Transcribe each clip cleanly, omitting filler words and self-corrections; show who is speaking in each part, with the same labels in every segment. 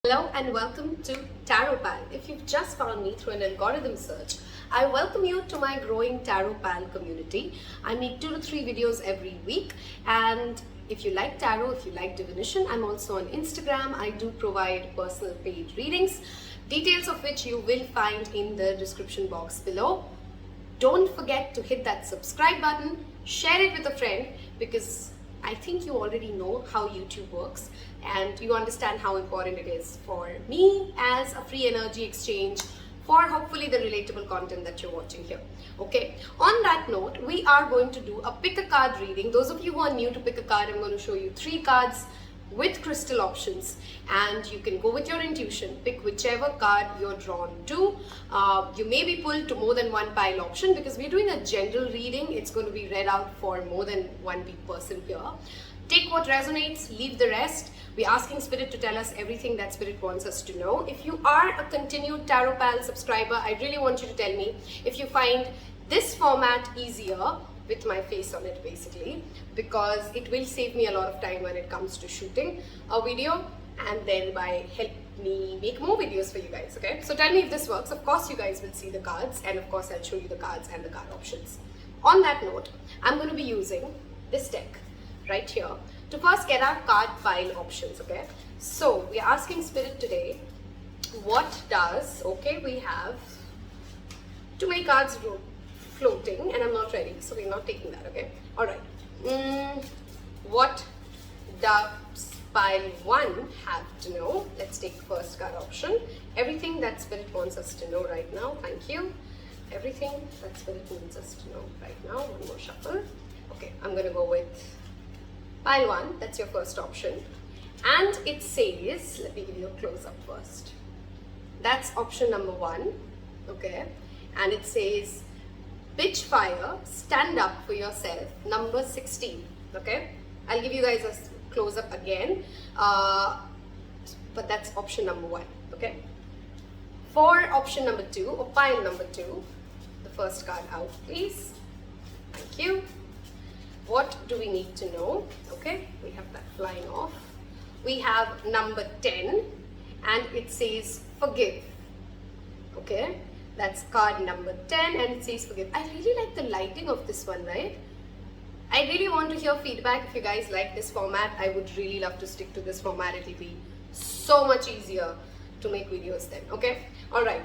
Speaker 1: Hello and welcome to Taropal. If you've just found me through an algorithm search, I welcome you to my growing Taropal community. I make 2 to 3 videos every week, and if you like tarot, if you like divination, I'm also on Instagram. I do provide personal paid readings, details of which you will find in the description box below. Don't forget to hit that subscribe button, share it with a friend, because I think you already know how YouTube works and you understand how important it is for me as a free energy exchange for hopefully the relatable content that you're watching here. Okay, on that note, we are going to do a pick a card reading. Those of you who are new to pick a card, I'm going to show you 3 cards with crystal options, and you can go with your intuition, pick whichever card you're drawn to. You may be pulled to more than one pile option because we're doing a general reading. It's going to be read out for more than one person here. Take what resonates, leave the rest. We're asking Spirit to tell us everything that Spirit wants us to know. If you are a continued Taropal subscriber, I really want you to tell me if you find this format easier with my face on it, basically, because it will save me a lot of time when it comes to shooting a video, and then by help me make more videos for you guys. Okay, so tell me if this works. Of course you guys will see the cards, and of course I'll show you the cards and the card options. On that note, I'm going to be using this deck right here to first get our card pile options. Okay, so we're asking Spirit today, what does, okay, we have 2 way cards floating, and I'm not ready, so we're not taking that. Okay, all right. What does pile 1 have to know? Let's take first card option. Everything that Spirit wants us to know right now. Thank you. Everything that Spirit needs us to know right now. One more shuffle. Okay, I'm gonna go with pile 1. That's your first option, and it says, let me give you a close-up first. That's option number 1. Okay, and it says, bitch fire, stand up for yourself, number 16. Okay, I'll give you guys a close-up again, but that's option number 1. Okay, for option number 2, or pile number 2, the first card out, please. Thank you. What do we need to know? Okay, we have that flying off. We have number 10, and it says forgive. Okay, that's card number 10, and it says forgive. I really like the lighting of this one, right? I really want to hear feedback. If you guys like this format, I would really love to stick to this format. It will be so much easier to make videos then. Okay, all right.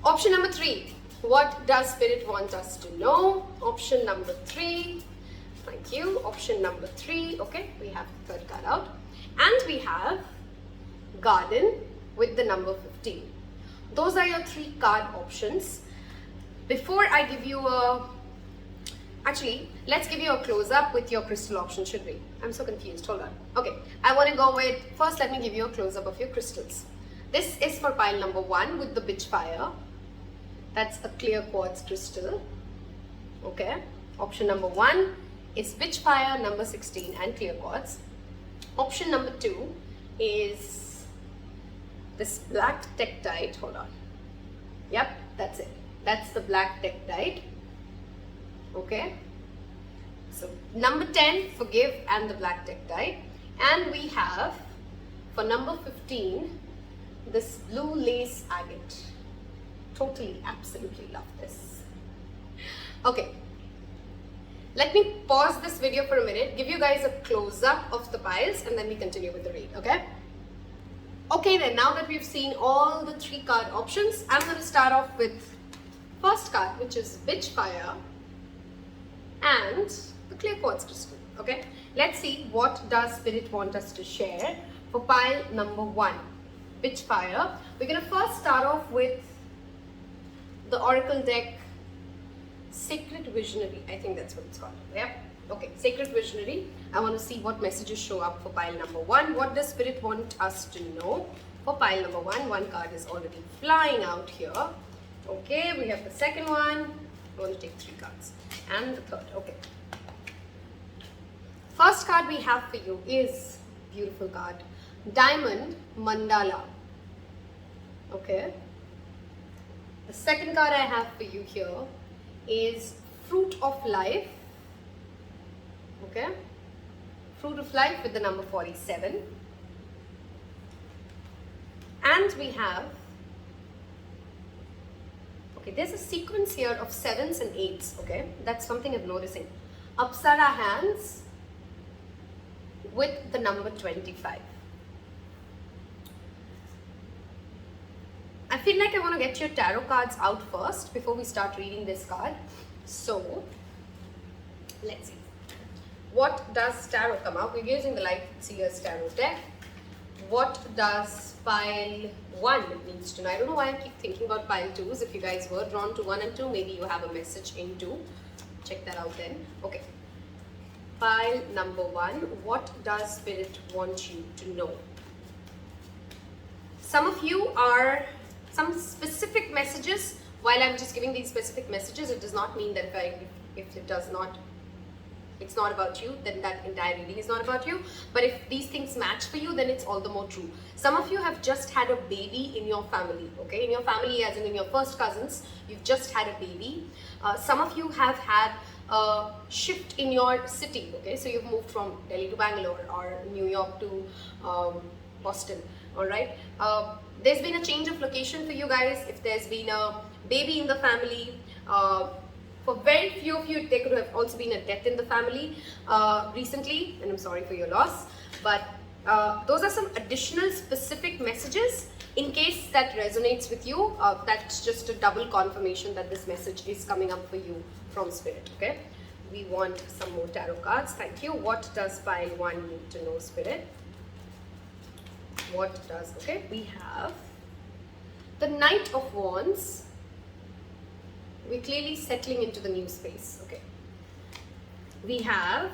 Speaker 1: Option number 3. What does Spirit want us to know? Option number 3. Thank you. Option number 3. Okay, we have the third card out, and we have garden with the number 15. Those are your 3 card options. Before I give you let's give you a close-up with your crystal option, should we? I'm so confused. Hold on. Okay, I want to go with, first let me give you a close-up of your crystals. This is for pile number 1 with the bitch fire. That's a clear quartz crystal. Okay, option number 1 is bitch fire, number 16, and clear quartz. Option number 2 is this black tektite. Hold on. Yep, that's it. That's the black tektite. Okay, so number 10, forgive, and the black tektite. And we have for number 15 this blue lace agate. Totally, absolutely love this. Okay, let me pause this video for a minute, give you guys a close-up of the piles, and then we continue with the read. Okay, okay, then now that we've seen all the 3 card options, I'm going to start off with first card, which is bitch fire and the clear quartz crystal. Okay, let's see what does Spirit want us to share for pile number 1, bitch fire. We're going to first start off with the oracle deck Sacred Visionary. I think that's what it's called. Yeah, okay, Sacred Visionary. I want to see what messages show up for pile number 1. What does Spirit want us to know for pile number 1? One card is already flying out here. Okay, we have the second one. I want to take 3 cards, and the third. Okay, first card we have for you is beautiful card, Diamond Mandala. Okay, the second card I have for you here is Fruit of Life. Okay, Fruit of Life with the number 47. And we have, okay, there's a sequence here of 7s and 8s, okay? That's something I'm noticing. Apsara hands with the number 25. I feel like I want to get your tarot cards out first before we start reading this card. So, let's see. What does tarot come out? We're using the Light Seers Tarot deck. What does pile 1 needs to know? I don't know why I keep thinking about pile 2s. If you guys were drawn to 1 and 2, maybe you have a message in 2. Check that out then. Okay. Pile number 1. What does Spirit want you to know? Some of you are some specific messages. While I'm just giving these specific messages, it does not mean that if it does not, it's not about you, then that entire reading is not about you. But if these things match for you, then it's all the more true. Some of you have just had a baby in your family, okay? In your family, as in your first cousins, you've just had a baby. Some of you have had a shift in your city, okay? So you've moved from Delhi to Bangalore or New York to Boston, all right? There's been a change of location for you guys. If there's been a baby in the family, for very few of you, there could have also been a death in the family recently, and I'm sorry for your loss. But those are some additional specific messages. In case that resonates with you, that's just a double confirmation that this message is coming up for you from Spirit, okay? We want some more tarot cards. Thank you. What does pile 1 need to know, Spirit? What does, okay, we have the Knight of Wands. We're clearly settling into the new space, okay. We have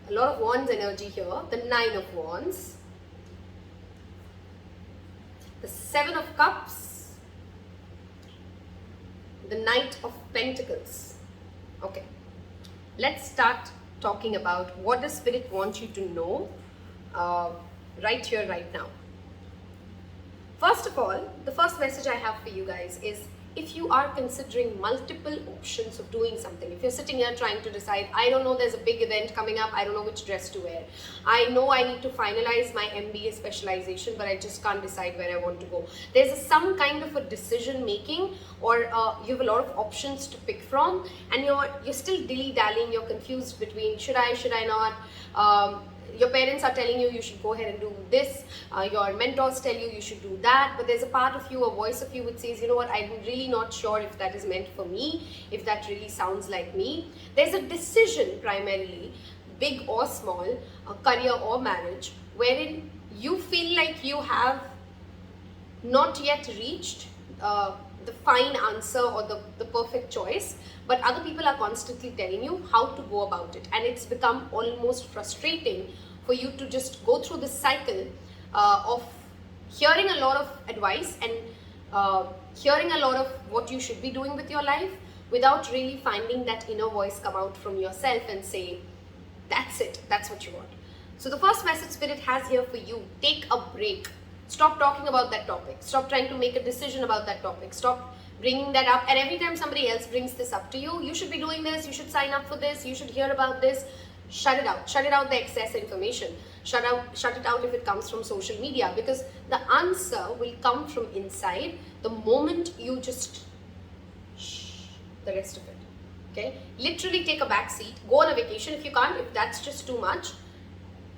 Speaker 1: a lot of Wands energy here, the 9 of Wands, the 7 of Cups, the Knight of Pentacles, okay. Let's start talking about what does Spirit want you to know right here, right now. First of all, the first message I have for you guys is, if you are considering multiple options of doing something, if you're sitting here trying to decide, I don't know, there's a big event coming up, I don't know which dress to wear. I know I need to finalize my MBA specialization, but I just can't decide where I want to go. There's some kind of a decision making, or you have a lot of options to pick from, and you're still dilly-dallying, you're confused between should I not. Your parents are telling you should go ahead and do this, your mentors tell you should do that, but there's a part of you, a voice of you which says, you know what, I'm really not sure if that is meant for me, if that really sounds like me. There's a decision primarily, big or small, career or marriage, wherein you feel like you have not yet reached the fine answer or the perfect choice, but other people are constantly telling you how to go about it, and it's become almost frustrating for you to just go through this cycle of hearing a lot of advice and hearing a lot of what you should be doing with your life without really finding that inner voice come out from yourself and say, that's it, that's what you want. So the first message Spirit has here for you, take a break. Stop talking about that topic. Stop trying to make a decision about that topic. Stop bringing that up. And every time somebody else brings this up to you, you should be doing this, you should sign up for this, you should hear about this. Shut it out. Shut it out, the excess information. Shut it out if it comes from social media, because the answer will come from inside the moment you just shh the rest of it. Okay? Literally take a back seat. Go on a vacation if you can't, if that's just too much.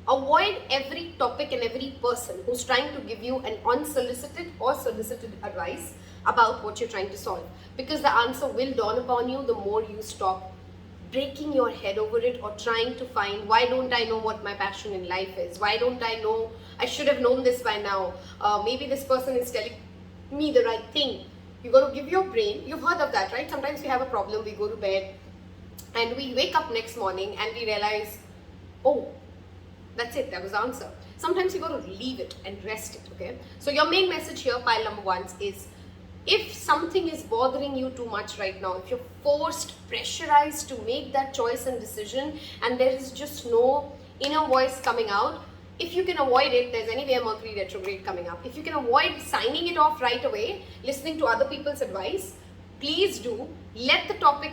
Speaker 1: Avoid every topic and every person who's trying to give you an unsolicited or solicited advice about what you're trying to solve, because the answer will dawn upon you the more you stop breaking your head over it or trying to find, why don't I know what my passion in life is? Why don't I know? I should have known this by now. Maybe this person is telling me the right thing. You got to give your brain, you've heard of that, right? Sometimes we have a problem, we go to bed and we wake up next morning and we realize, oh, that's it, that was the answer. Sometimes you got to leave it and rest it, okay? So your main message here, pile number 1, is if something is bothering you too much right now, if you're forced, pressurized to make that choice and decision and there is just no inner voice coming out, if you can avoid it, there's anyway a Mercury retrograde coming up. If you can avoid signing it off right away, listening to other people's advice, please do. Let the topic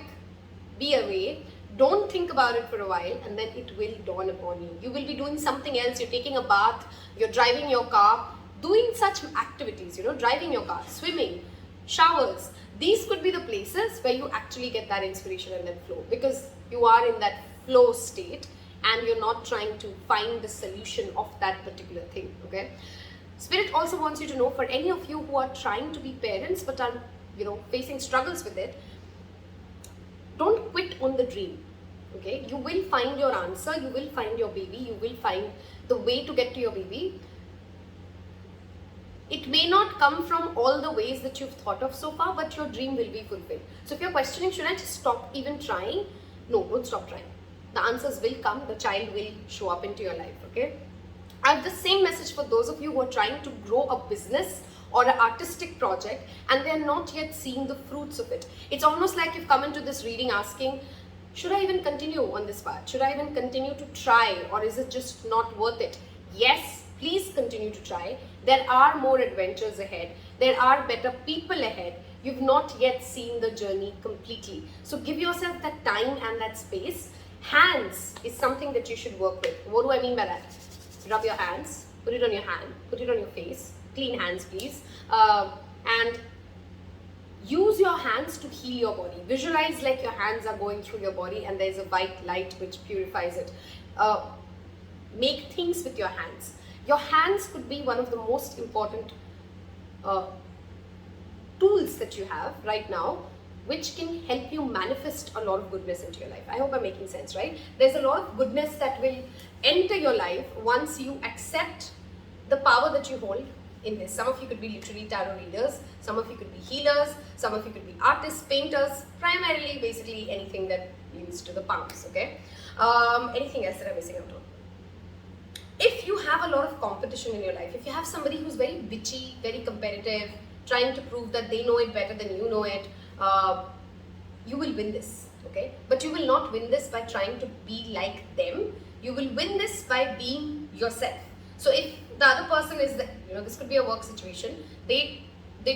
Speaker 1: be away. Don't think about it for a while, and then it will dawn upon you. You will be doing something else. You're taking a bath, you're driving your car. doing such activities, you know, driving your car, swimming, showers, these could be the places where you actually get that inspiration and that flow, because you are in that flow state and you're not trying to find the solution of that particular thing, okay? Spirit also wants you to know, for any of you who are trying to be parents but are, you know, facing struggles with it, don't quit on the dream, okay? You will find your answer, you will find your baby, you will find the way to get to your baby. It may not come from all the ways that you've thought of so far, but your dream will be fulfilled. So if you're questioning, should I just stop even trying? No, don't stop trying. The answers will come, the child will show up into your life, okay? I have the same message for those of you who are trying to grow a business or an artistic project and they're not yet seeing the fruits of it. It's almost like you've come into this reading asking, should I even continue on this path? Should I even continue to try, or is it just not worth it? Yes, please continue to try. There are more adventures ahead. There are better people ahead. You've not yet seen the journey completely. So give yourself that time and that space. Hands is something that you should work with. What do I mean by that? Rub your hands, put it on your hand, put it on your face. Clean hands, please. And use your hands to heal your body. Visualize like your hands are going through your body and there's a white light which purifies it. Make things with your hands. Your hands could be one of the most important tools that you have right now, which can help you manifest a lot of goodness into your life. I hope I'm making sense, right? There's a lot of goodness that will enter your life once you accept the power that you hold in this. Some of you could be literally tarot readers, some of you could be healers, some of you could be artists, painters, primarily basically anything that leads to the palms, okay? Anything else that I'm missing out on? If you have a lot of competition in your life, if you have somebody who's very bitchy, very competitive, trying to prove that they know it better than you know it, you will win this, okay? But you will not win this by trying to be like them. You will win this by being yourself. So if the other person is, you know, this could be a work situation, they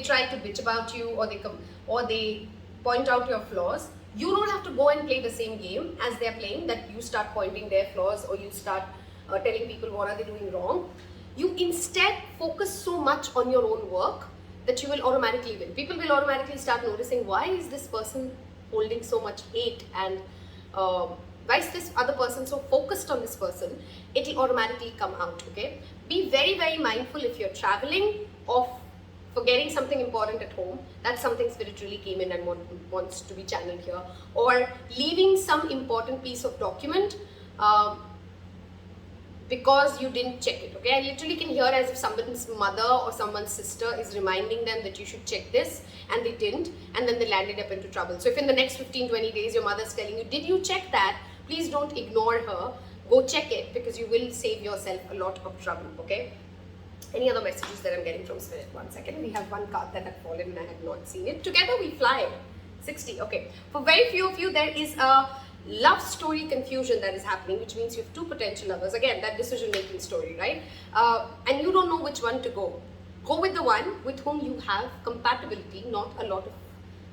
Speaker 1: try to bitch about you, or they point out your flaws. You don't have to go and play the same game as they're playing, that you start pointing their flaws or you start telling people what are they doing wrong. You instead focus so much on your own work that you will automatically win. People will automatically start noticing, why is this person holding so much hate, and why is this other person so focused on this person? It will automatically come out, okay? Be very, very mindful if you're traveling of forgetting something important at home. That's something Spirit really came in and wants to be channeled here. Or leaving some important piece of document because you didn't check it, okay? I literally can hear as if someone's mother or someone's sister is reminding them that you should check this, and they didn't, and then they landed up into trouble. So if in the next 15-20 days your mother's telling you, did you check that? Please don't ignore her. Go check it, because you will save yourself a lot of trouble, okay? Any other messages that I'm getting from Spirit? One second. We have one card that had fallen and I had not seen it. Together we fly. 60. Okay. For very few of you, there is a love story confusion that is happening, which means you have two potential lovers. Again, that decision-making story, right? And you don't know which one to go. Go with the one with whom you have compatibility, not a lot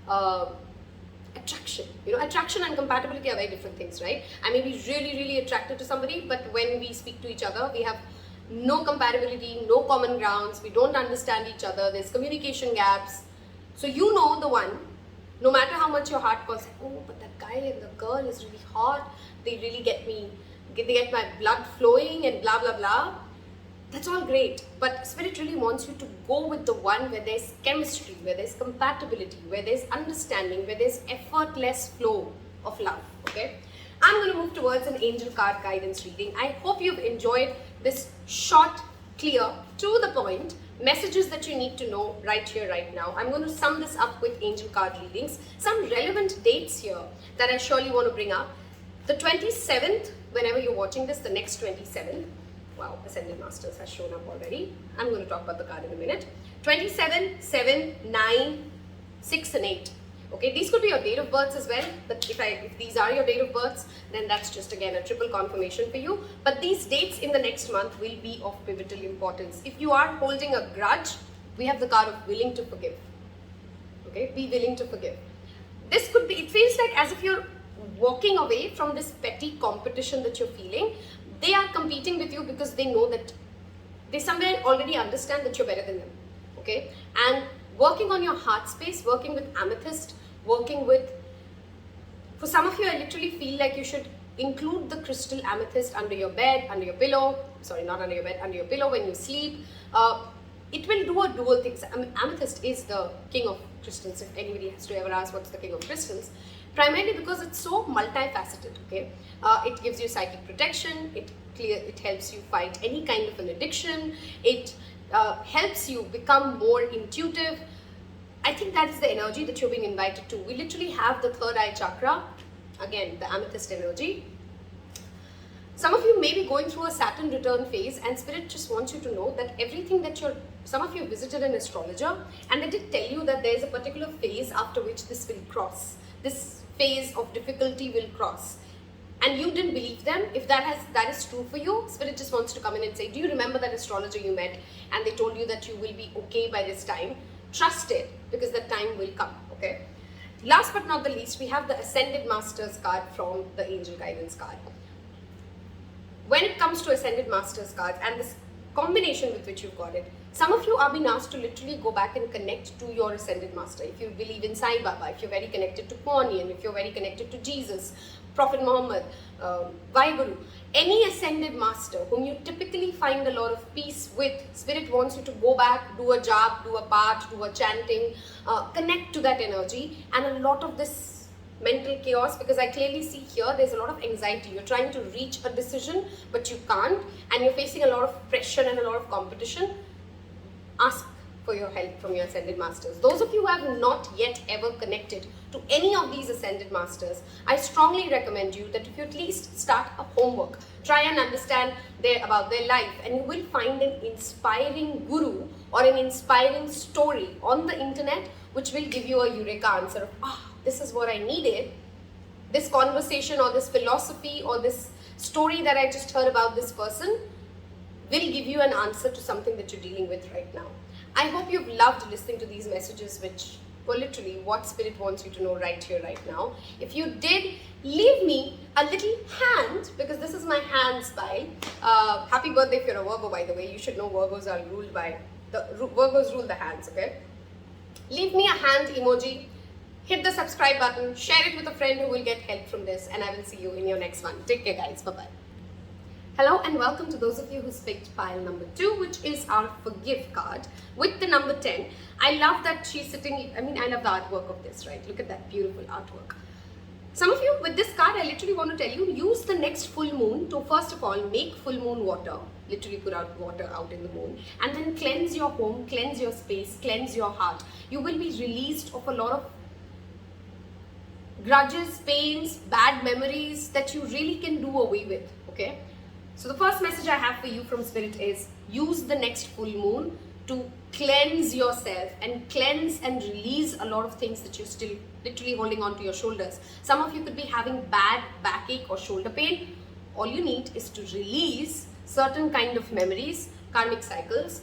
Speaker 1: of attraction. You know, attraction and compatibility are very different things, right? I may be really, really attracted to somebody, but when we speak to each other, we have no compatibility, no common grounds, we don't understand each other, there's communication gaps. So you know the one, no matter how much your heart calls, oh, but that guy and the girl is really hot, they really get me, they get my blood flowing and blah, blah, blah. That's all great, but Spirit really wants you to go with the one where there's chemistry, where there's compatibility, where there's understanding, where there's effortless flow of love, okay? I'm going to move towards an angel card guidance reading. I hope you've enjoyed this short, clear, to the point, messages that you need to know right here, right now. I'm going to sum this up with angel card readings. Some relevant dates here that I surely want to bring up. The 27th, whenever you're watching this, the next 27th. Wow, Ascended Masters has shown up already. I'm going to talk about the card in a minute. 27, 7, 9, 6 and 8. Okay, these could be your date of births as well, but if these are your date of births, then that's just again a triple confirmation for you. But these dates in the next month will be of pivotal importance. If you are holding a grudge, we have the card of willing to forgive. Okay, be willing to forgive. This could be, it feels like as if you're walking away from this petty competition that you're feeling. They are competing with you because they know that they somewhere already understand that you're better than them, okay? And working on your heart space, working with amethyst, working with, for some of you, I literally feel like you should include the crystal amethyst under your bed, under your pillow, sorry, not under your bed, under your pillow when you sleep. It will do a dual thing. Amethyst is the king of crystals, if anybody has to ever ask what's the king of crystals. Primarily because it's so multifaceted, okay? It gives you psychic protection, it helps you fight any kind of an addiction, it helps you become more intuitive. I think that is the energy that you're being invited to. We literally have the third eye chakra, again, the amethyst energy. Some of you may be going through a Saturn return phase, and Spirit just wants you to know that everything that some of you visited an astrologer, and they did tell you that there is a particular phase after which this will cross. This phase of difficulty will cross. And you didn't believe them. If that is true for you, Spirit just wants to come in and say, do you remember that astrologer you met and they told you that you will be okay by this time? Trust it, because that time will come, okay? Last but not the least, we have the Ascended Masters card from the Angel Guidance card. When it comes to Ascended Masters cards and this combination with which you've got it, some of you are being asked to literally go back and connect to your Ascended Master. If you believe in Sai Baba, if you're very connected to Kuan Yin, if you're very connected to Jesus, Prophet Muhammad, Vaheguru, any Ascended Master whom you typically find a lot of peace with, Spirit wants you to go back, do a jap, do a part, do a chanting, connect to that energy, and a lot of this mental chaos, because I clearly see here there's a lot of anxiety. You're trying to reach a decision, but you can't, and you're facing a lot of pressure and a lot of competition. Ask for your help from your Ascended Masters. Those of you who have not yet ever connected to any of these Ascended Masters, I strongly recommend you that if you at least start a homework, try and understand about their life, and you will find an inspiring guru or an inspiring story on the internet which will give you a eureka answer of, this is what I needed. This conversation or this philosophy or this story that I just heard about this person will give you an answer to something that you're dealing with right now. I hope you've loved listening to these messages, which were literally what Spirit wants you to know right here, right now. If you did, leave me a little hand, because this is my hand spine. Happy birthday if you're a Virgo, by the way. You should know Virgos are ruled by, Virgos rule the hands, okay? Leave me a hand emoji. Hit the subscribe button, share it with a friend who will get help from this, and I will see you in your next one. Take care, guys. Bye-bye. Hello and welcome to those of you who picked pile number 2, which is our Forgive card with the number 10. I love that she's sitting, I love the artwork of this, right? Look at that beautiful artwork. Some of you, with this card, I literally want to tell you, use the next full moon to, first of all, make full moon water. Literally put out water out in the moon, and then cleanse your home, cleanse your space, cleanse your heart. You will be released of a lot of grudges, pains, bad memories that you really can do away with, okay? So the first message I have for you from Spirit is, use the next full moon to cleanse yourself and cleanse and release a lot of things that you're still literally holding on to your shoulders. Some of you could be having bad backache or shoulder pain. All you need is to release certain kind of memories, karmic cycles,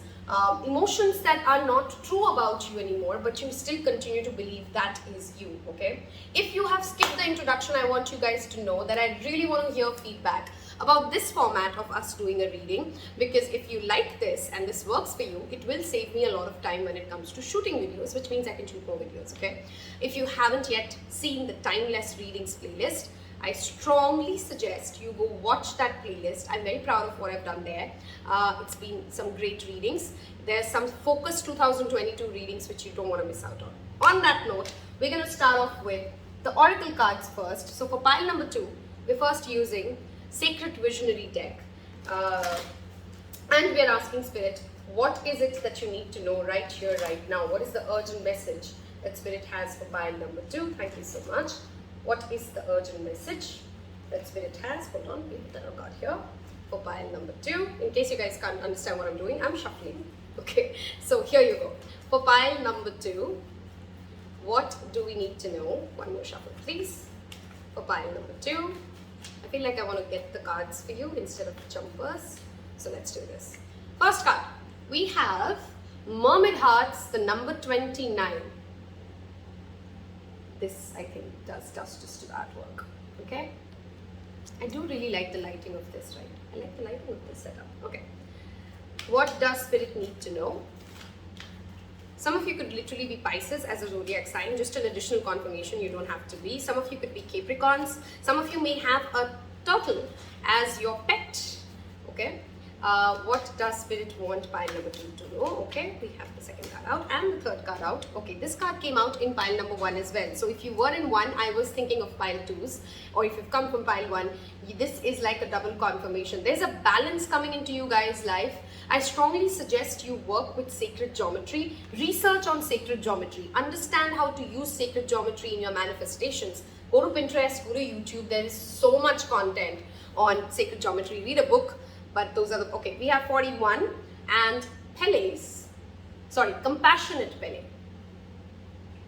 Speaker 1: emotions that are not true about you anymore, but you still continue to believe that is you, okay? If you have skipped the introduction, I want you guys to know that I really want to hear feedback about this format of us doing a reading, because if you like this and this works for you, it will save me a lot of time when it comes to shooting videos, which means I can shoot more videos, okay? If you haven't yet seen the Timeless Readings playlist, I strongly suggest you go watch that playlist. I'm very proud of what I've done there. It's been some great readings. There's some focused 2022 readings which you don't want to miss out on. On that note, we're going to start off with the Oracle cards first. So for pile number 2, we're first using Sacred Visionary deck. And we're asking Spirit, what is it that you need to know right here, right now? What is the urgent message that Spirit has for pile number 2? Thank you so much. What is the urgent message that Spirit has? Hold on, we put the card here for pile number 2. In case you guys can't understand what I'm doing, I'm shuffling. Okay, so here you go. For pile number 2, what do we need to know? One more shuffle, please. For pile number 2, I feel like I want to get the cards for you instead of jumpers. So let's do this. First card, we have Mermaid Hearts, the number 29. This, I think, does justice to the artwork, okay? I do really like the lighting of this, right? I like the lighting of this setup, okay. What does Spirit need to know? Some of you could literally be Pisces as a zodiac sign, just an additional confirmation, you don't have to be. Some of you could be Capricorns. Some of you may have a turtle as your pet, okay? What does Spirit want pile number 2 to know? Okay, we have the second card out and the third card out. Okay, this card came out in pile number 1 as well. So if you were in 1, I was thinking of pile 2s, or if you've come from pile 1, this is like a double confirmation. There's a balance coming into you guys' life. I strongly suggest you work with sacred geometry, research on sacred geometry, understand how to use sacred geometry in your manifestations. Go to Pinterest, go to YouTube, there is so much content on sacred geometry. Read a book, but those are the, okay, we have 41 and compassionate Pele.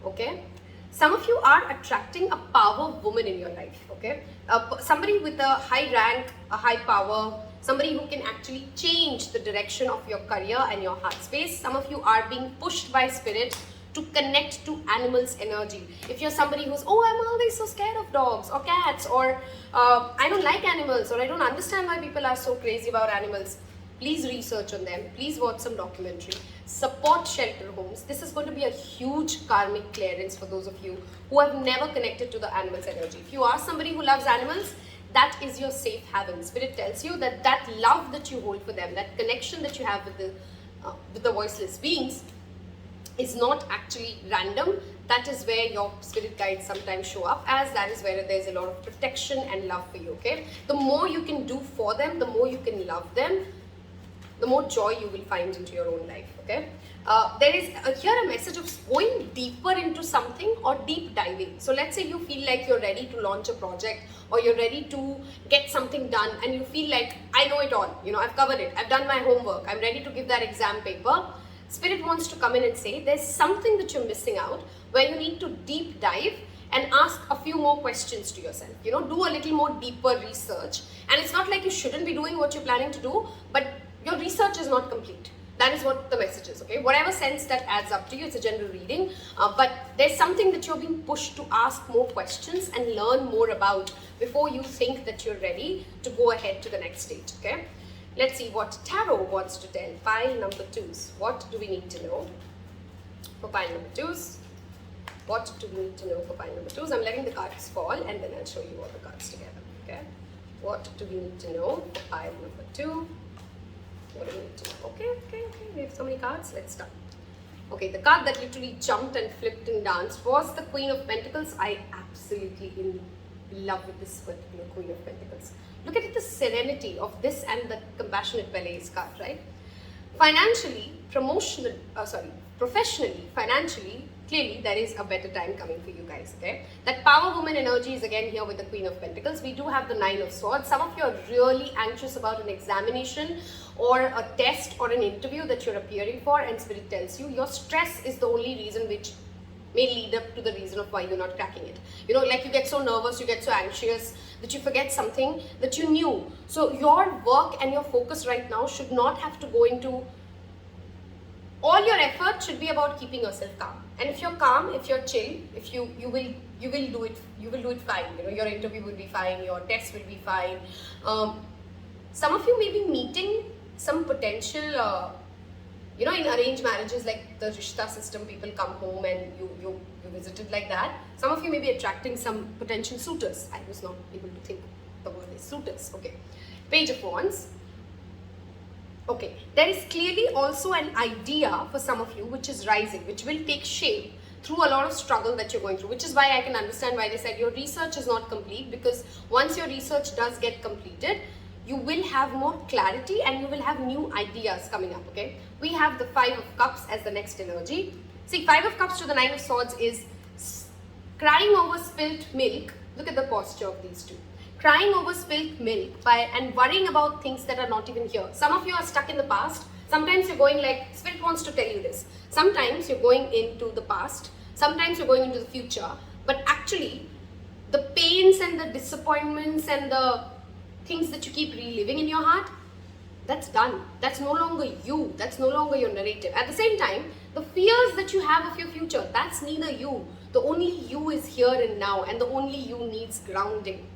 Speaker 1: Okay, some of you are attracting a power woman in your life, okay? Somebody with a high rank, a high power, somebody who can actually change the direction of your career and your heart space. Some of you are being pushed by Spirit to connect to animals' energy. If you're somebody who's, oh, I'm always so scared of dogs or cats, or I don't like animals, or I don't understand why people are so crazy about animals, please research on them. Please watch some documentary. Support shelter homes. This is going to be a huge karmic clearance for those of you who have never connected to the animals' energy. If you are somebody who loves animals, that is your safe haven. Spirit tells you that that love that you hold for them, that connection that you have with the voiceless beings, is not actually random. That is where your spirit guides sometimes show up, as that is where there's a lot of protection and love for you, okay? The more you can do for them, the more you can love them, the more joy you will find into your own life, okay? There is here a message of going deeper into something or deep diving. So let's say you feel like you're ready to launch a project, or you're ready to get something done, and you feel like, I know it all, you know, I've covered it, I've done my homework, I'm ready to give that exam paper. Spirit wants to come in and say there's something that you're missing out, where you need to deep dive and ask a few more questions to yourself. You know, do a little more deeper research. And it's not like you shouldn't be doing what you're planning to do, but your research is not complete. That is what the message is, okay? Whatever sense that adds up to you, it's a general reading, but there's something that you're being pushed to ask more questions and learn more about before you think that you're ready to go ahead to the next stage, okay? Let's see what Tarot wants to tell. Pile number 2s. What do we need to know for pile number 2s? What do we need to know for pile number 2s? I'm letting the cards fall and then I'll show you all the cards together. Okay. What do we need to know for pile number 2? What do we need to know? Okay. We have so many cards. Let's start. Okay, the card that literally jumped and flipped and danced was the Queen of Pentacles. I absolutely in love with this particular Queen of Pentacles. Look at the serenity of this and the compassionate Pele's card, right? Financially, professionally, financially, clearly there is a better time coming for you guys, okay? That power woman energy is again here with the Queen of Pentacles. We do have the 9 of Swords. Some of you are really anxious about an examination or a test or an interview that you're appearing for, and Spirit tells you your stress is the only reason which may lead up to the reason of why you're not cracking it. You know, like you get so nervous, you get so anxious that you forget something that you knew. So your work and your focus right now should not have to go into, all your effort should be about keeping yourself calm. And if you're calm, if you're chill, if you will do it fine. You know, your interview will be fine, your test will be fine. Some of you may be meeting some potential you know, in arranged marriages, like the Rishta system, people come home and you visited like that. Some of you may be attracting some potential suitors. I was not able to think the word is suitors. Okay. Page of Wands. Okay. There is clearly also an idea for some of you which is rising, which will take shape through a lot of struggle that you're going through, which is why I can understand why they said your research is not complete, because once your research does get completed, you will have more clarity and you will have new ideas coming up, okay? We have the 5 of Cups as the next energy. See, 5 of Cups to the 9 of Swords is crying over spilt milk. Look at the posture of these two. Crying over spilt milk and worrying about things that are not even here. Some of you are stuck in the past. Sometimes you're going like, Spirit wants to tell you this. Sometimes you're going into the past. Sometimes you're going into the future. But actually, the pains and the disappointments and the things that you keep reliving in your heart, that's done. That's no longer you. That's no longer your narrative. At the same time, the fears that you have of your future, that's neither you. The only you is here and now, and the only you needs grounding,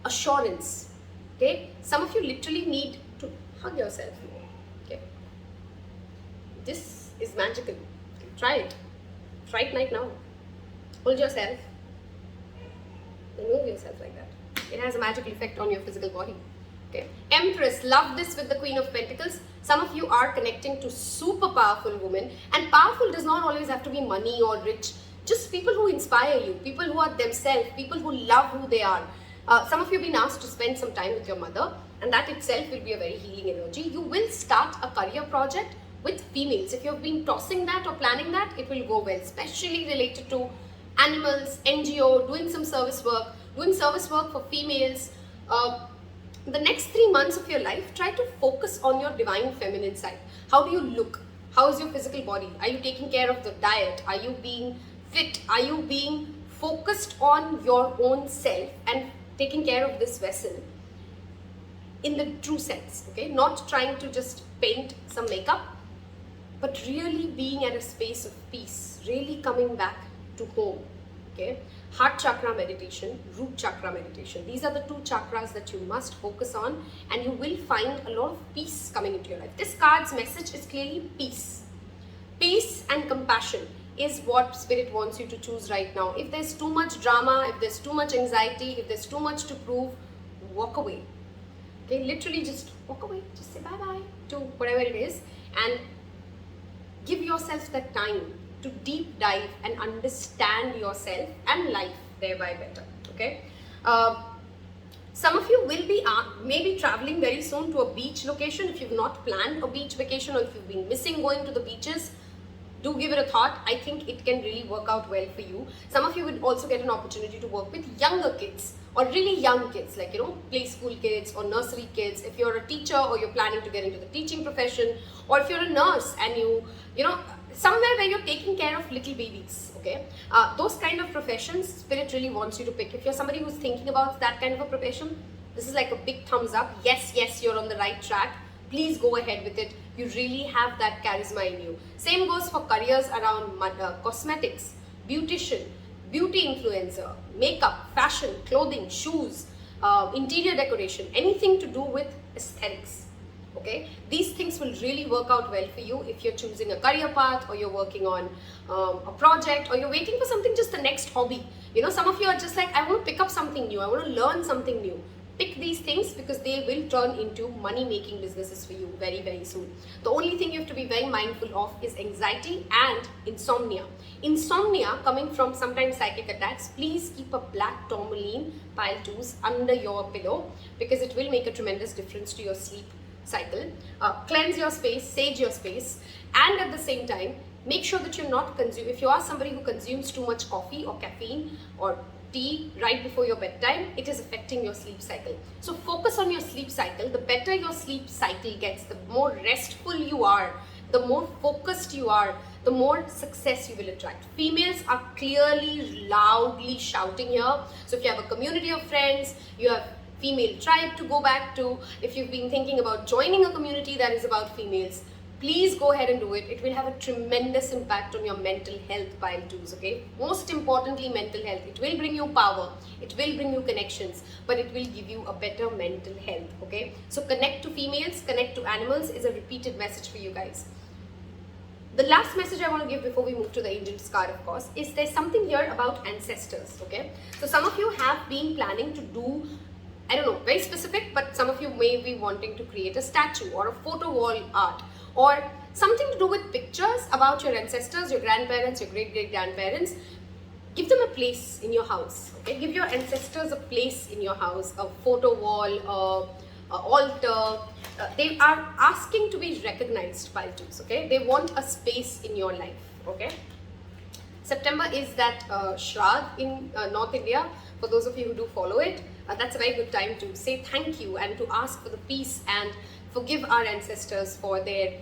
Speaker 1: assurance. Okay? Some of you literally need to hug yourself more. Okay? This is magical. Try it. Try it right now. Hold yourself and move yourself like that. It has a magical effect on your physical body. Okay. Empress, love this with the Queen of Pentacles. Some of you are connecting to super powerful women, and powerful does not always have to be money or rich. Just people who inspire you, people who are themselves, people who love who they are. Some of you have been asked to spend some time with your mother, and that itself will be a very healing energy. You will start a career project with females. If you have been tossing that or planning that, it will go well, especially related to animals, NGO, doing some service work for females. The next 3 months of your life, try to focus on your divine feminine side. How do you look? How is your physical body? Are you taking care of the diet? Are you being fit? Are you being focused on your own self and taking care of this vessel in the true sense? Okay, not trying to just paint some makeup, but really being at a space of peace, really coming back to home. Okay, heart chakra meditation, root chakra meditation. These are the 2 chakras that you must focus on, and you will find a lot of peace coming into your life. This card's message is clearly peace. Peace and compassion is what Spirit wants you to choose right now. If there's too much drama, if there's too much anxiety, if there's too much to prove, walk away. Okay, literally just walk away. Just say bye-bye to whatever it is, and give yourself that time to deep dive and understand yourself and life thereby better. Okay. Some of you will be maybe traveling very soon to a beach location. If you've not planned a beach vacation, or if you've been missing going to the beaches, do give it a thought. I think it can really work out well for you. Some of you will also get an opportunity to work with younger kids, or really young kids, like, play school kids or nursery kids. If you're a teacher or you're planning to get into the teaching profession, or if you're a nurse and somewhere where you're taking care of little babies, okay? Those kind of professions, Spirit really wants you to pick. If you're somebody who's thinking about that kind of a profession, this is like a big thumbs up. Yes, you're on the right track. Please go ahead with it. You really have that charisma in you. Same goes for careers around cosmetics, beautician, beauty influencer, makeup, fashion, clothing, shoes, interior decoration, anything to do with aesthetics. Okay, these things will really work out well for you if you're choosing a career path, or you're working on a project, or you're waiting for something, just the next hobby. Some of you are just like, I want to pick up something new, I want to learn something new. Pick these things, because they will turn into money-making businesses for you very, very soon. The only thing you have to be very mindful of is anxiety and insomnia. Insomnia coming from sometimes psychic attacks. Please keep a black tourmaline pile 2s under your pillow, because it will make a tremendous difference to your sleep cycle. Cleanse your space, sage your space, and at the same time, make sure that you're not if you are somebody who consumes too much coffee or caffeine or tea right before your bedtime, it is affecting your sleep cycle. So focus on your sleep cycle. The better your sleep cycle gets, the more restful you are, the more focused you are, the more success you will attract. Females are clearly loudly shouting here. So if you have a community of friends, you have female tribe to go back to, if you've been thinking about joining a community that is about females, please go ahead and do it. It will have a tremendous impact on your mental health, pile 2s, okay? Most importantly, mental health. It will bring you power, it will bring you connections, but it will give you a better mental health, okay? So connect to females, connect to animals is a repeated message for you guys. The last message I want to give before we move to the Angel's card, of course, is there's something here about ancestors, okay? So some of you have been planning to do, I don't know, very specific, but some of you may be wanting to create a statue or a photo wall art, or something to do with pictures about your ancestors, your grandparents, your great-great-grandparents. Give them a place in your house, okay? Give your ancestors a place in your house, a photo wall, a altar. They are asking to be recognized, pile 2s, okay? They want a space in your life, okay? September is that Shraddh in North India. For those of you who do follow it, that's a very good time to say thank you and to ask for the peace and forgive our ancestors for their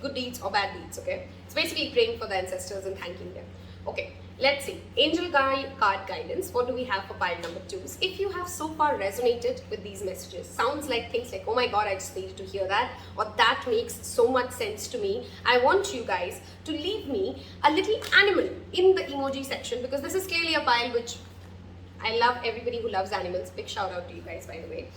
Speaker 1: good deeds or bad deeds, okay? It's basically praying for the ancestors and thanking them. Okay, let's see. Angel card guidance. What do we have for pile number 2s? If you have so far resonated with these messages, sounds like things like, oh my god, I just needed to hear that, or that makes so much sense to me, I want you guys to leave me a little animal in the emoji section, because this is clearly a pile which I love. Everybody who loves animals, big shout out to you guys, by the way.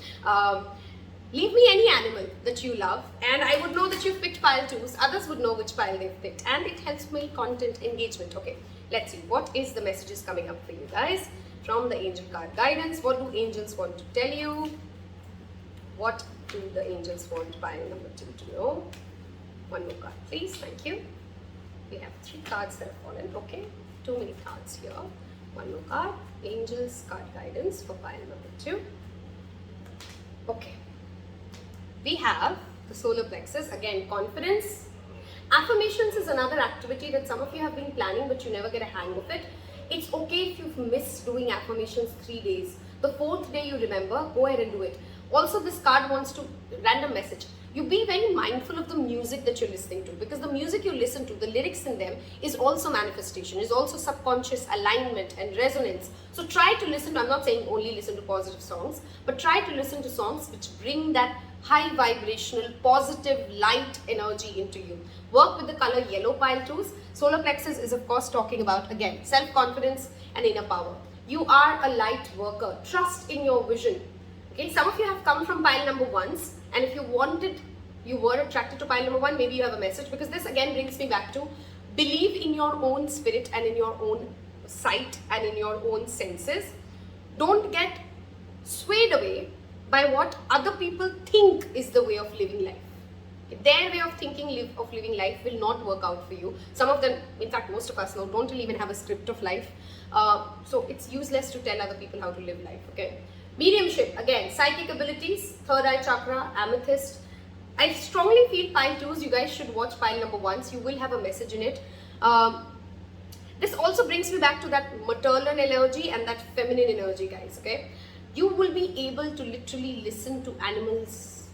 Speaker 1: Leave me any animal that you love, and I would know that you've picked pile 2s. Others would know which pile they've picked, and it helps me content engagement. Okay, let's see. What is the messages coming up for you guys from the angel card guidance? What do angels want to tell you? What do the angels want pile number 2 to know? One more card, please. Thank you. We have 3 cards that have fallen. Okay, too many cards here. One more card. Angels card guidance for pile number 2. Okay. We have the solar plexus, again confidence. Affirmations is another activity that some of you have been planning but you never get a hang of it. It's okay if you've missed doing affirmations 3 days. The 4th day you remember, go ahead and do it. Also, this card wants to, random message, you be very mindful of the music that you're listening to, because the music you listen to, the lyrics in them is also manifestation, is also subconscious alignment and resonance. So try to listen to, I'm not saying only listen to positive songs, but try to listen to songs which bring that high vibrational, positive, light energy into you. Work with the color yellow pile 2s. Solar plexus is of course talking about, again, self-confidence and inner power. You are a light worker. Trust in your vision. Okay, some of you have come from pile number 1s, and if you were attracted to pile number 1, maybe you have a message, because this again brings me back to believe in your own spirit and in your own sight and in your own senses. Don't get swayed away by what other people think is the way of living life. Their way of thinking of living life will not work out for you. Some of them, in fact most of us now, don't really even have a script of life. So it's useless to tell other people how to live life. Okay. Mediumship, again, psychic abilities, third eye chakra, amethyst. I strongly feel pile 2s, you guys should watch pile number 1s. You will have a message in it. This also brings me back to that maternal energy and that feminine energy, guys. Okay. You will be able to literally listen to animals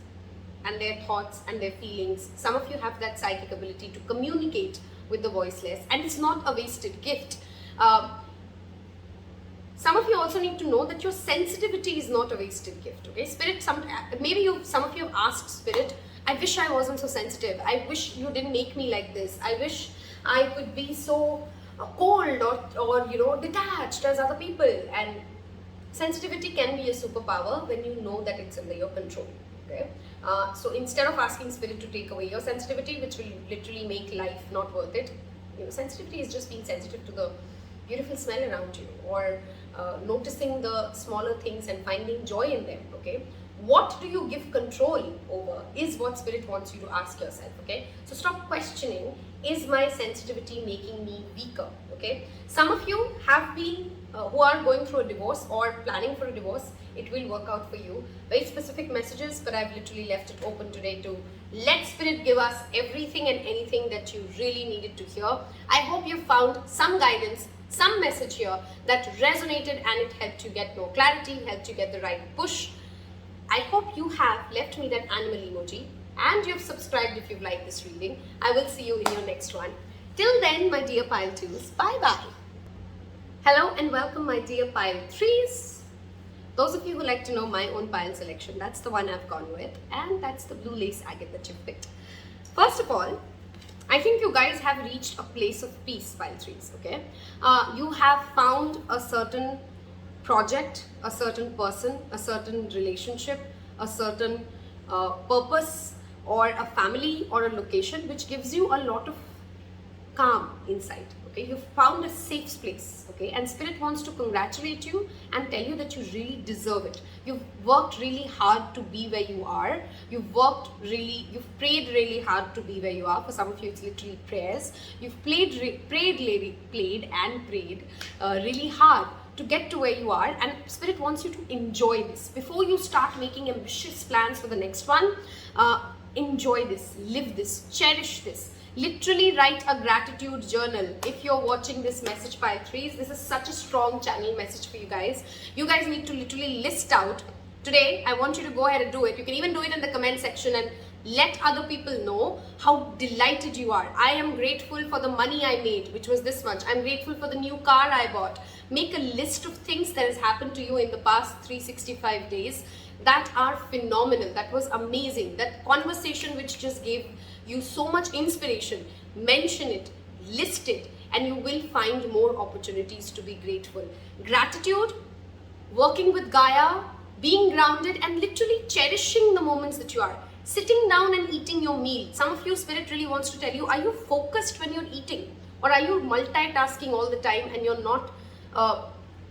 Speaker 1: and their thoughts and their feelings. Some of you have that psychic ability to communicate with the voiceless, and it's not a wasted gift. Some of you also need to know that your sensitivity is not a wasted gift. Okay, Spirit, some of you have asked Spirit, I wish I wasn't so sensitive. I wish you didn't make me like this. I wish I could be so cold or detached as other people. And sensitivity can be a superpower when you know that it's under your control. Okay, so instead of asking Spirit to take away your sensitivity, which will literally make life not worth it, sensitivity is just being sensitive to the beautiful smell around you, or noticing the smaller things and finding joy in them. Okay, what do you give control over is what Spirit wants you to ask yourself. Okay, so stop questioning, is my sensitivity making me weaker? Okay, some of you have been who are going through a divorce or planning for a divorce. It will work out for you. Very specific messages, but I've literally left it open today to let Spirit give us everything and anything that you really needed to hear. I hope you found some guidance, some message here that resonated, and it helped you get more clarity, helped you get the right push. I hope you have left me that animal emoji and you've subscribed if you've liked this reading. I will see you in your next one. Till then, my dear pile 2s, bye-bye. Hello and welcome, my dear pile 3s. Those of you who like to know my own pile selection, that's the one I've gone with, and that's the blue lace agate that you've picked. First of all, I think you guys have reached a place of peace, pile 3s, okay? You have found a certain project, a certain person, a certain relationship, a certain purpose, or a family or a location which gives you a lot of calm inside. Okay, you've found a safe place. Okay, and Spirit wants to congratulate you and tell you that you really deserve it. You've worked really hard to be where you are. You've prayed really hard to be where you are. For some of you, it's literally prayers. You've prayed really hard to get to where you are, and Spirit wants you to enjoy this. Before you start making ambitious plans for the next one, enjoy this, live this, cherish this. Literally write a gratitude journal. If you're watching this message pile 3s, this is such a strong channel message for you guys. You guys need to literally list out. Today, I want you to go ahead and do it. You can even do it in the comment section and let other people know how delighted you are. I am grateful for the money I made, which was this much. I'm grateful for the new car I bought. Make a list of things that has happened to you in the past 365 days that are phenomenal. That was amazing. That conversation which just gave you so much inspiration. Mention it, list it, and you will find more opportunities to be grateful. Gratitude, working with Gaia, being grounded and literally cherishing the moments that you are. Sitting down and eating your meal. Some of you, Spirit really wants to tell you, are you focused when you're eating? Or are you multitasking all the time and you're not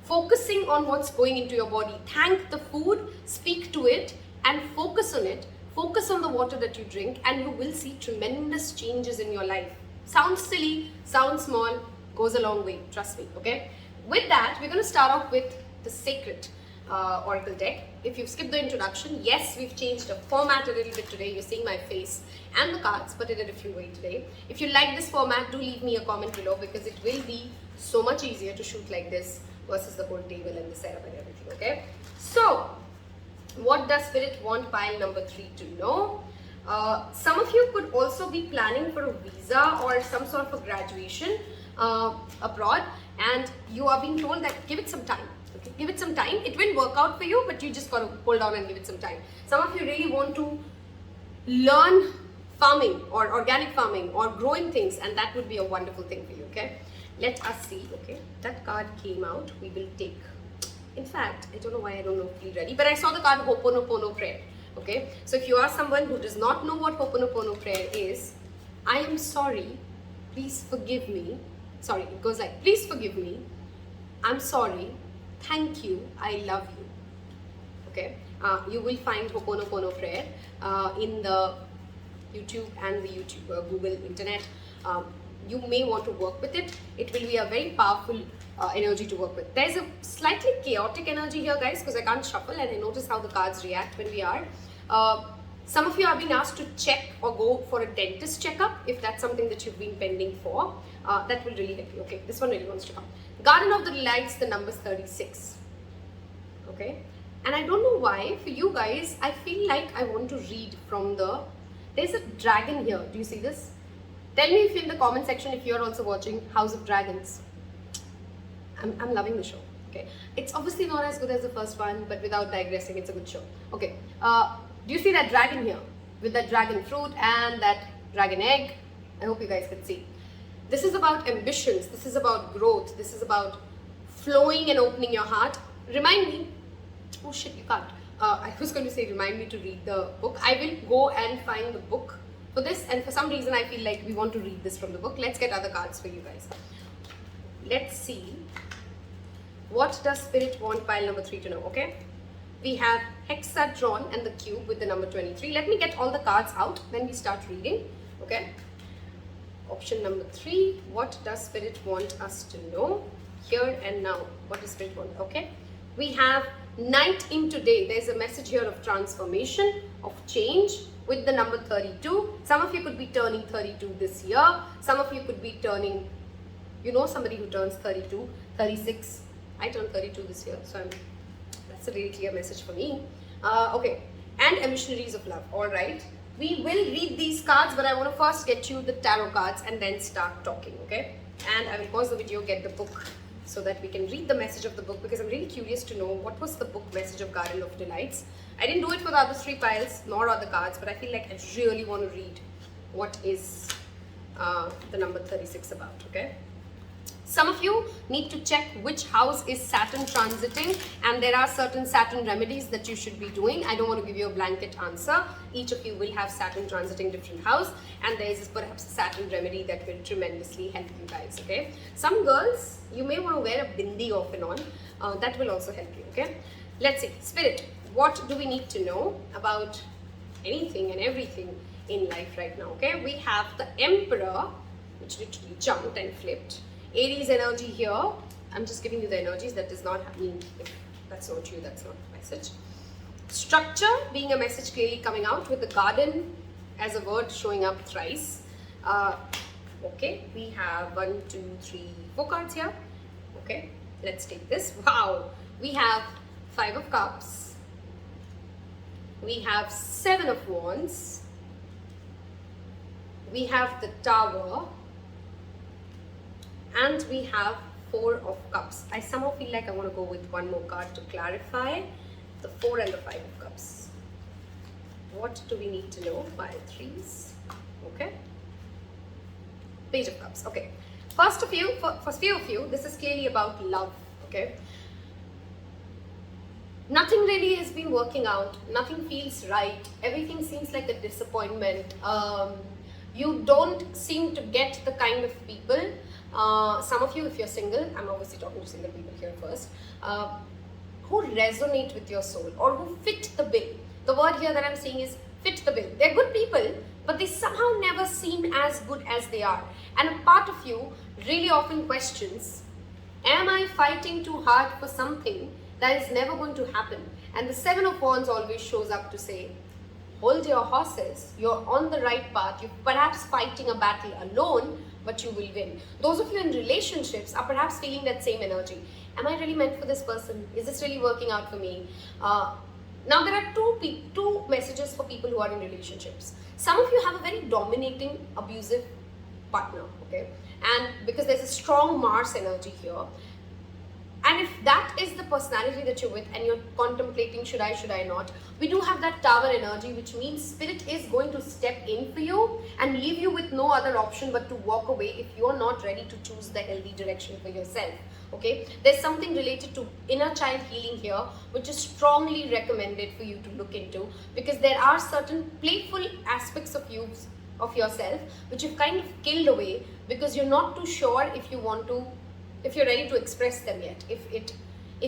Speaker 1: focusing on what's going into your body? Thank the food, speak to it, and focus on it. Focus on the water that you drink, and you will see tremendous changes in your life. Sounds silly, sounds small, goes a long way, trust me, okay? With that, we're going to start off with the sacred oracle deck. If you've skipped the introduction, yes, we've changed the format a little bit today. You're seeing my face and the cards, but in a different way today. If you like this format, do leave me a comment below, because it will be so much easier to shoot like this versus the whole table and the setup and everything, okay? So, what does Spirit want pile number 3 to know? Some of you could also be planning for a visa or some sort of a graduation abroad, and you are being told that give it some time. Okay? Give it some time. It will work out for you, but you just got to hold on and give it some time. Some of you really want to learn farming or organic farming or growing things, and that would be a wonderful thing for you, okay? Let us see, okay? That card came out. We will take. In fact, I don't know why I don't know feel ready, but I saw the card Ho'oponopono prayer, okay? So if you are someone who does not know what Ho'oponopono prayer is, I am sorry, please forgive me. Sorry, it goes like, please forgive me, I'm sorry, thank you, I love you, okay? You will find Ho'oponopono prayer in the YouTube and the Google internet. You may want to work with it. It will be a very powerful energy to work with. There's a slightly chaotic energy here, guys, because I can't shuffle, and I notice how the cards react when we are. Some of you are being asked to check or go for a dentist checkup if that's something that you've been pending for. That will really help you. Okay, this one really wants to come. Garden of the Delights, the number's 36. Okay, and I don't know why, for you guys, I feel like I want to read from there's a dragon here. Do you see this? Tell me if in the comment section if you're also watching House of Dragons. I'm loving the show. Okay, it's obviously not as good as the first one, but without digressing, it's a good show. Okay, do you see that dragon here with that dragon fruit and that dragon egg? I hope you guys can see. This is about ambitions. This is about growth. This is about flowing and opening your heart. Remind me. Oh shit, you can't. I was going to say remind me to read the book. I will go and find the book for this, and for some reason I feel like we want to read this from the book. Let's get other cards for you guys. Let's see. What does Spirit want pile number 3 to know? Okay, we have hexadron and the cube with the number 23. Let me get all the cards out when we start reading. Okay, option number 3. What does Spirit want us to know here and now? What does Spirit want? Okay, we have night into day. There's a message here of transformation, of change, with the number 32. Some of you could be turning 32 this year. Some of you could be turning, you know, somebody who turns 32, 36. I turned 32 this year, so that's a really clear message for me. Okay, and emissionaries of love. All right, we will read these cards, but I want to first get you the tarot cards and then start talking, okay? And I will pause the video, get the book, so that we can read the message of the book, because I'm really curious to know what was the book message of Garden of Delights. I didn't do it for the other 3 piles, nor other cards, but I feel like I really want to read what is the number 36 about, okay? Some of you need to check which house is Saturn transiting, and there are certain Saturn remedies that you should be doing. I don't want to give you a blanket answer. Each of you will have Saturn transiting different house, and there is perhaps a Saturn remedy that will tremendously help you guys, okay? Some girls, you may want to wear a bindi off and on. That will also help you, okay? Let's see. Spirit, what do we need to know about anything and everything in life right now, okay? We have the Emperor, which literally jumped and flipped. Aries energy here. I'm just giving you the energies. That does not mean if that's not you, that's not the message. Structure being a message clearly coming out, with the garden as a word showing up thrice. Okay, we have 1, 2, 3, 4 cards here. Okay, let's take this. Wow, we have 5 of Cups. We have 7 of Wands. We have the Tower. And we have 4 of Cups. I somehow feel like I want to go with one more card to clarify. The 4 and the 5 of Cups. What do we need to know? Pile 3s. Okay. Page of Cups. Okay. First few of you, this is clearly about love. Okay. nothing really has been working out, nothing feels right, everything seems like a disappointment. You don't seem to get the kind of people, some of you, if you're single, I'm obviously talking to single people here first, who resonate with your soul or who fit the bill. The word here that I'm saying is fit the bill. They're good people, but they somehow never seem as good as they are. And a part of you really often questions, am I fighting too hard for something that is never going to happen? And the Seven of Wands always shows up to say, hold your horses, you're on the right path, you're perhaps fighting a battle alone, but you will win. Those of you in relationships are perhaps feeling that same energy. Am I really meant for this person? Is this really working out for me? Now there are two messages for people who are in relationships. Some of you have a very dominating, abusive partner, okay? And because there's a strong Mars energy here, and if that is the personality that you're with and you're contemplating, should I not, we do have that Tower energy, which means Spirit is going to step in for you and leave you with no other option but to walk away if you're not ready to choose the healthy direction for yourself. Okay, there's something related to inner child healing here, which is strongly recommended for you to look into, because there are certain playful aspects of you, of yourself, which you've kind of killed away because you're not too sure if you're ready to express them yet, if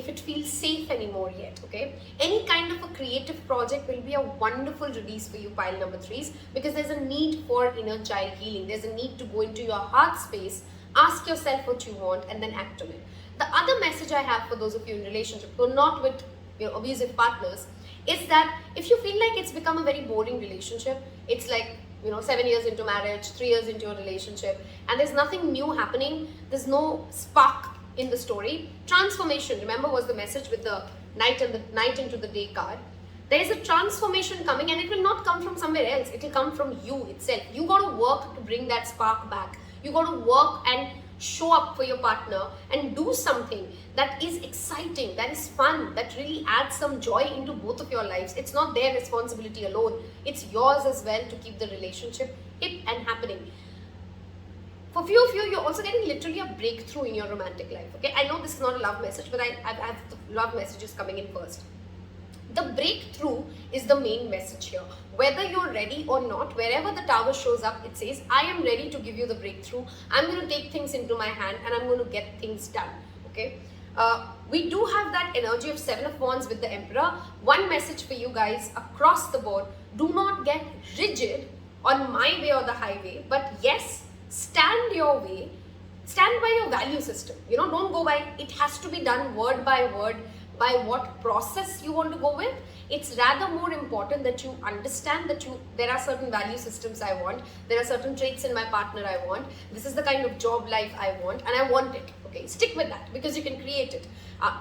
Speaker 1: it feels safe anymore yet. Okay, any kind of a creative project will be a wonderful release for you, pile number 3s, because there's a need for inner child healing. There's a need to go into your heart space, ask yourself what you want, and then act on it. The other message I have for those of you in relationship who are not with abusive partners is that if you feel like it's become a very boring relationship, it's like 7 years into marriage, 3 years into a relationship, and there's nothing new happening, there's no spark in the story. Transformation, remember, was the message with the night and the night into the day card. There is a transformation coming, and it will not come from somewhere else, it will come from you itself. You got to work to bring that spark back. You got to work and show up for your partner and do something that is exciting, that is fun, that really adds some joy into both of your lives. It's not their responsibility alone, it's yours as well to keep the relationship hip and happening. For few of you, you're also getting literally a breakthrough in your romantic life. Okay, I know this is not a love message, but I have the love messages coming in first. The breakthrough is the main message here. Whether you're ready or not, wherever the Tower shows up, it says, I am ready to give you the breakthrough. I'm going to take things into my hand and I'm going to get things done. Okay. We do have that energy of Seven of Wands with the Emperor. One message for you guys across the board: do not get rigid on my way or the highway, but yes, stand your way, stand by your value system. Don't go by, it has to be done word by word, by what process you want to go with. It's rather more important that you understand that there are certain value systems I want, there are certain traits in my partner I want, this is the kind of job life I want, and I want it. Okay, stick with that because you can create it.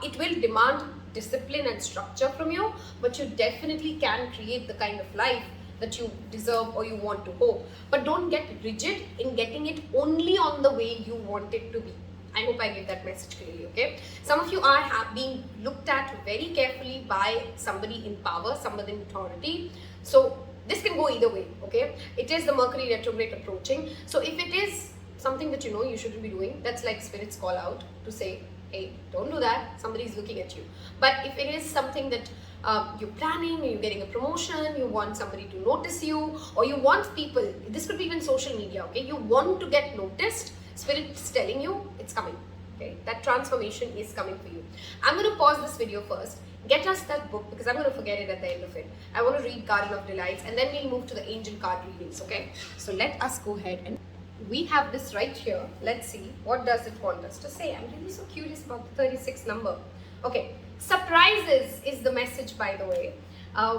Speaker 1: It will demand discipline and structure from you, but you definitely can create the kind of life that you deserve or you want to hope. But don't get rigid in getting it only on the way you want it to be. I hope I gave that message clearly, okay? Some of you are being looked at very carefully by somebody in power, somebody in authority. So this can go either way, okay? It is the Mercury retrograde approaching. So if it is something that you shouldn't be doing, that's like Spirit's call out to say, hey, don't do that, somebody's looking at you. But if it is something that you're planning, you're getting a promotion, you want somebody to notice you, or you want people, this could be even social media, okay? You want to get noticed, Spirit is telling you it's coming. Okay, that transformation is coming for you. I'm going to pause this video first, get us that book because I'm going to forget it at the end of it. I want to read Garden of Delights and then we'll move to the angel card readings. Okay, so let us go ahead, and we have this right here. Let's see, what does it want us to say? I'm really so curious about the 36 number. Okay, surprises is the message, by the way,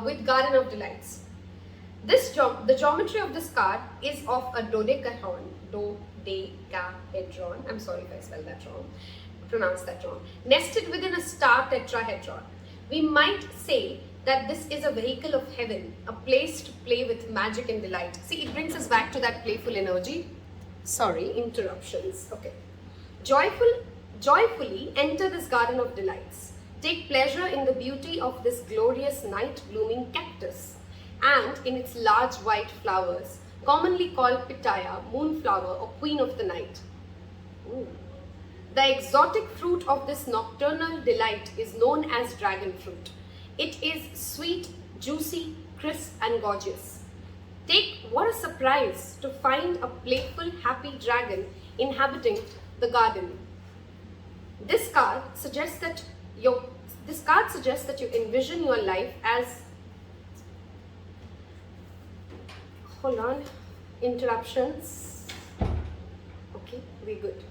Speaker 1: with Garden of Delights. The geometry of this card is of a dodecahedron. I'm sorry if I spelled that wrong, pronounced that wrong. Nested within a star tetrahedron. We might say that this is a vehicle of heaven, a place to play with magic and delight. See, it brings us back to that playful energy. Sorry, interruptions. Okay. Joyfully enter this garden of delights. Take pleasure in the beauty of this glorious night blooming cactus and in its large white flowers, commonly called pitaya, moonflower or queen of the night. Ooh. The exotic fruit of this nocturnal delight is known as dragon fruit. It is sweet, juicy, crisp and gorgeous. What a surprise to find a playful, happy dragon inhabiting the garden. This card suggests that you envision your life as, hold on, interruptions. Okay, we're good.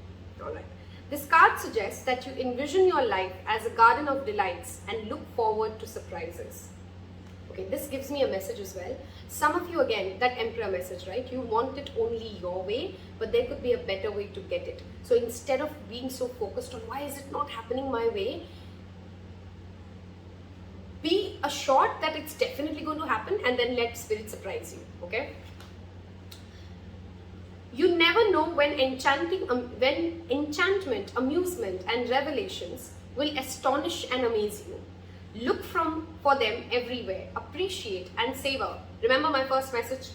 Speaker 1: All right. This card suggests that you envision your life as a garden of delights and look forward to surprises. Okay, this gives me a message as well. Some of you, again, that Emperor message, right? You want it only your way, but there could be a better way to get it. So instead of being so focused on why is it not happening my way, be assured that it's definitely going to happen and then let Spirit surprise you, okay? You never know when enchantment, amusement and revelations will astonish and amaze you. Look for them everywhere. Appreciate and savor. Remember my first message?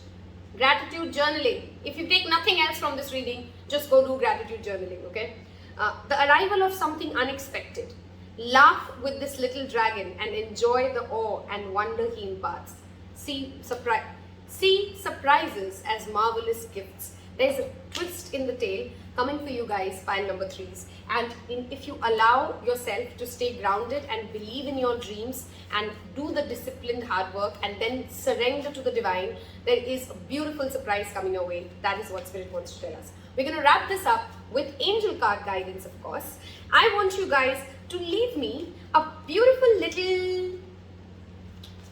Speaker 1: Gratitude journaling. If you take nothing else from this reading, just go do gratitude journaling, okay? The arrival of something unexpected. Laugh with this little dragon and enjoy the awe and wonder he imparts. See surprises as marvelous gifts. There's a twist in the tale coming for you guys, pile number 3s. And if you allow yourself to stay grounded and believe in your dreams and do the disciplined hard work and then surrender to the divine, there is a beautiful surprise coming your way. That is what Spirit wants to tell us. We're going to wrap this up with angel card guidance, of course. I want you guys to leave me a beautiful little,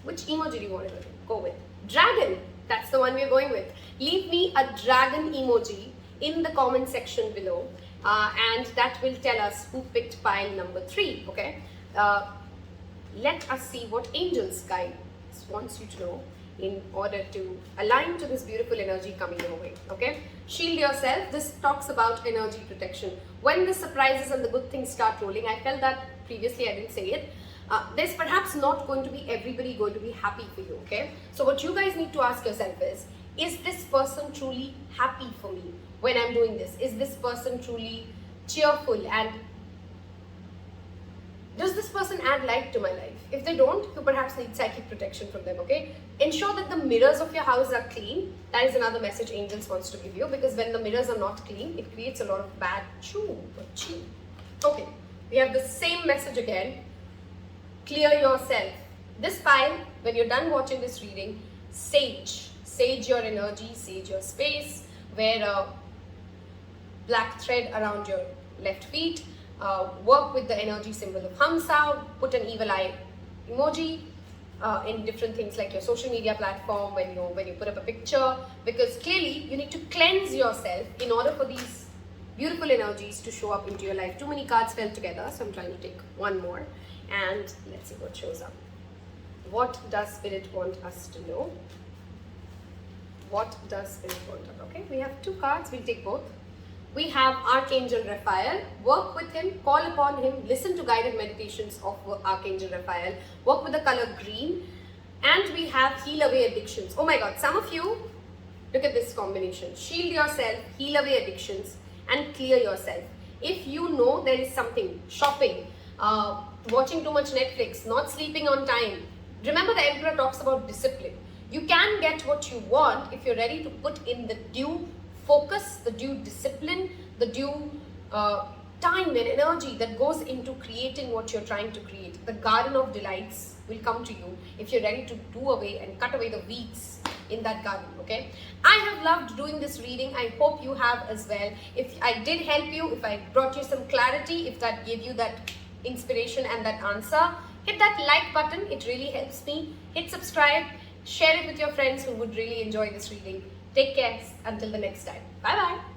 Speaker 1: which emoji do you want to go with? Dragon. That's the one we're going with. Leave me a dragon emoji in the comment section below, and that will tell us who picked pile number 3, okay? Let us see what angels guide wants you to know in order to align to this beautiful energy coming your way, okay? Shield yourself. This talks about energy protection. When the surprises and the good things start rolling, I felt that previously I didn't say it. There's perhaps not going to be everybody going to be happy for you, okay? So what you guys need to ask yourself is this person truly happy for me when I'm doing this? Is this person truly cheerful, and does this person add light to my life? If they don't, you perhaps need psychic protection from them, okay? Ensure that the mirrors of your house are clean. That is another message angels wants to give you, because when the mirrors are not clean, it creates a lot of bad chi. Okay, we have the same message again. Clear yourself. This pile, when you're done watching this reading, sage your energy, sage your space, wear a black thread around your left feet, work with the energy symbol of Hamsa, put an evil eye emoji in different things like your social media platform when you put up a picture, because clearly you need to cleanse yourself in order for these beautiful energies to show up into your life. Too many cards fell together, so I'm trying to take one more. And let's see what shows up. What does Spirit want us to know? What does Spirit want us? Okay, we have 2 cards. We'll take both. We have Archangel Raphael. Work with him, call upon him, listen to guided meditations of Archangel Raphael. Work with the color green. And we have Heal Away Addictions. Oh my God, some of you, look at this combination. Shield yourself, heal away addictions, and clear yourself. If you know there is something, shopping, watching too much Netflix, not sleeping on time. Remember, the Emperor talks about discipline. You can get what you want if you're ready to put in the due focus, the due discipline, the due time and energy that goes into creating what you're trying to create. The garden of delights will come to you if you're ready to do away and cut away the weeds in that garden, okay? I have loved doing this reading. I hope you have as well. If I did help you, if I brought you some clarity, if that gave you that inspiration and that answer, hit that like button. It really helps me. Hit subscribe. Share it with your friends who would really enjoy this reading. Take care until the next time. Bye bye.